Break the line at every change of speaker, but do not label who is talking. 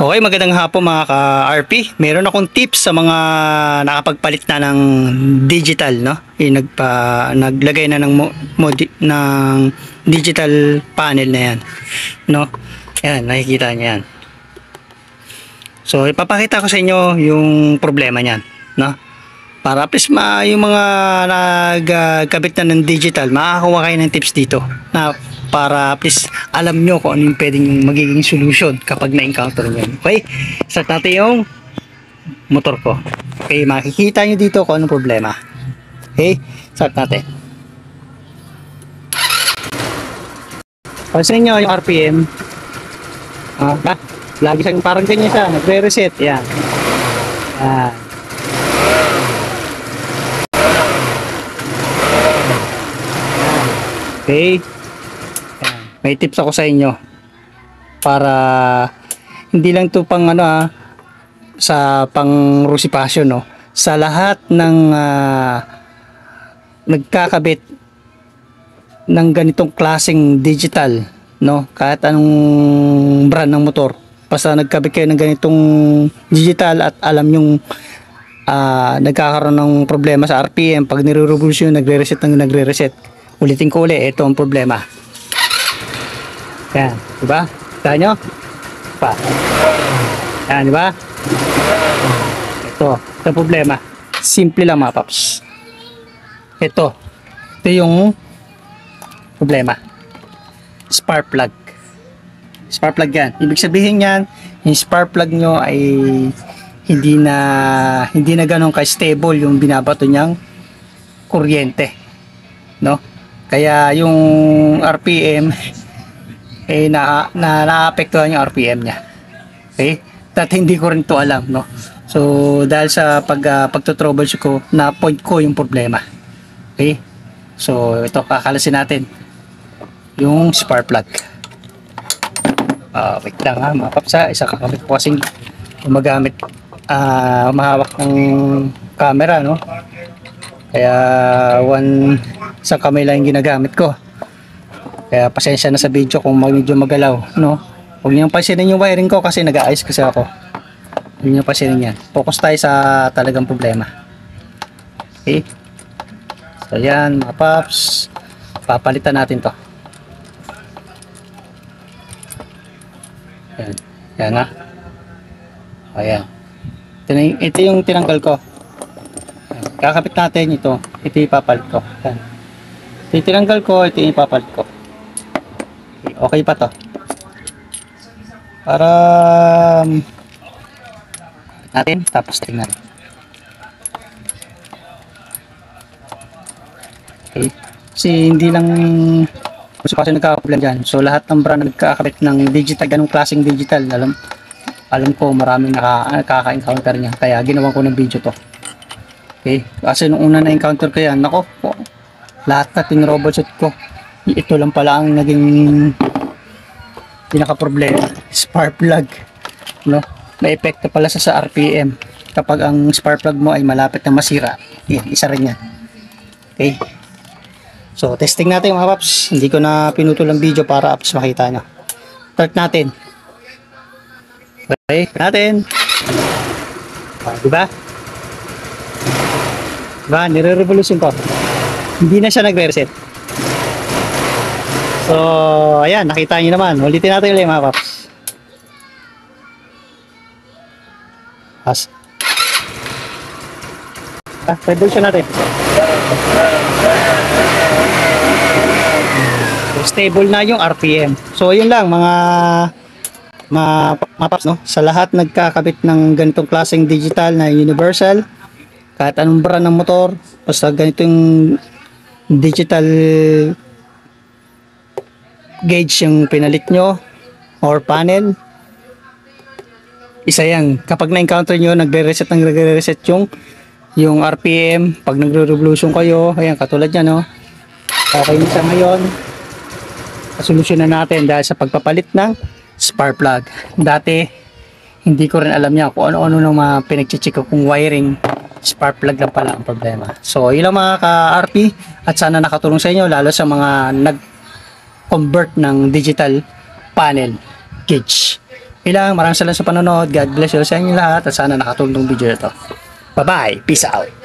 Okay, magandang hapon mga ka-RP. Meron akong tips sa mga nakapagpalit na ng digital, no? Naglagay na ng digital panel na yan, no? Yan, nakikita niyo yan. So, ipapakita ko sa inyo yung problema niyan, no? Para please yung mga nagkabit na ng digital, makakakuha kayo ng tips dito na para please alam nyo kung ano yung pwedeng magiging solution kapag na-encounter nyo. Okay? Start natin yung motor ko. Okay, makikita nyo dito kung anong problema. Okay? Start natin. Pansin nyo yung RPM. Lagi siyang parang ganyan siya. Nagre-reset. Yan. Yan. Okay. May tips ako sa inyo para hindi lang to pang sa pang rusipasyon, no, sa lahat ng nagkakabit ng ganitong klaseng digital, no, kahit anong brand ng motor, basta nagkabit kayo ng ganitong digital at alam yung nagkakaroon ng problema sa RPM pag nire-revolution, nagre-reset. Ulitin ko ulit, ito ang problema. Yan, diba? Kita nyo? Pa. Yan, diba? Ito ang problema. Simple lang mga paps. Ito yung problema. Spark plug. Spark plug yan. Ibig sabihin yan, yung spark plug nyo ay hindi na ganun ka-stable yung binabato niyang kuryente. No? Kaya yung RPM naapektuhan yung RPM niya. Okay? At hindi ko rin to alam, no. So dahil sa pagto-troubleshoot ko, na-point ko yung problema. Okay? So ito, kakalasin natin yung spark plug. Wait lang mga papsa, isa kakamit ko kasing gumagamit mahawak ng camera, no. Kaya isang kamay lang yung ginagamit ko. Kaya pasensya na sa video kung medyo magalaw, no. Huwag niyo pansinin yung wiring ko kasi nag-aayos kasi ako. Huwag niyo pansinin yan. Focus tayo sa talagang problema. Okay? So yan mga paps. Papalitan natin to. Yan. Yan na. Ayan. Ito yung tinanggal ko. Kakapit natin ito. Ito yung ipapalit ko. Yan. Ito yung tinanggal ko. Ito yung ipapalit ko. Okay pa to. Para natin. Tapos tingnan. Okay. Kasi hindi lang kasi nagkakaproblem dyan. So lahat ng brand nagkakabit ng digital, ganong klaseng digital, alam ko maraming nakaka-encounter niya. Kaya ginawa ko ng video to. Okay, kasi nung una na-encounter ko yan, nako, lahat na tinrobot ko. Ito lang pala ang naging pinaka-problema. Spark plug, no? May epekto pala sa RPM. Kapag ang spark plug mo ay malapit na masira, yan, isa rin yan. Okay. So, testing natin mga paps. Hindi ko na pinutol ang video para apps makita nyo. Start natin. Okay, natin. Diba? Diba, nire-revolution ko. Hindi na siya nagre-reset. So, ayan, nakita nyo naman. Ulitin natin ulit mga paps. Revolution natin. So, stable na yung RPM. So, yun lang mga paps, no? Sa lahat nagkakabit ng ganitong klaseng digital na universal, kahit anong brand ng motor, basta ganitong digital gauge yung pinalit nyo or panel, isa yan. Kapag na-encounter nyo, nagre-reset yung RPM, pag nagre-revolution kayo, ayan, katulad yan, no? Okay na siya ngayon. Solusyon na natin dahil sa pagpapalit ng spark plug. Dati, hindi ko rin alam niya kung ano-ano nang mga pinag-check ko kung wiring. Spark plug lang pala ang problema. So, yun lang mga ka-RP at sana nakatulong sa inyo lalo sa mga nag-convert ng digital panel gauge. Maraming salamat sa panonood. God bless you sa inyo lahat at sana nakatulong tong video na to. Bye-bye. Peace out.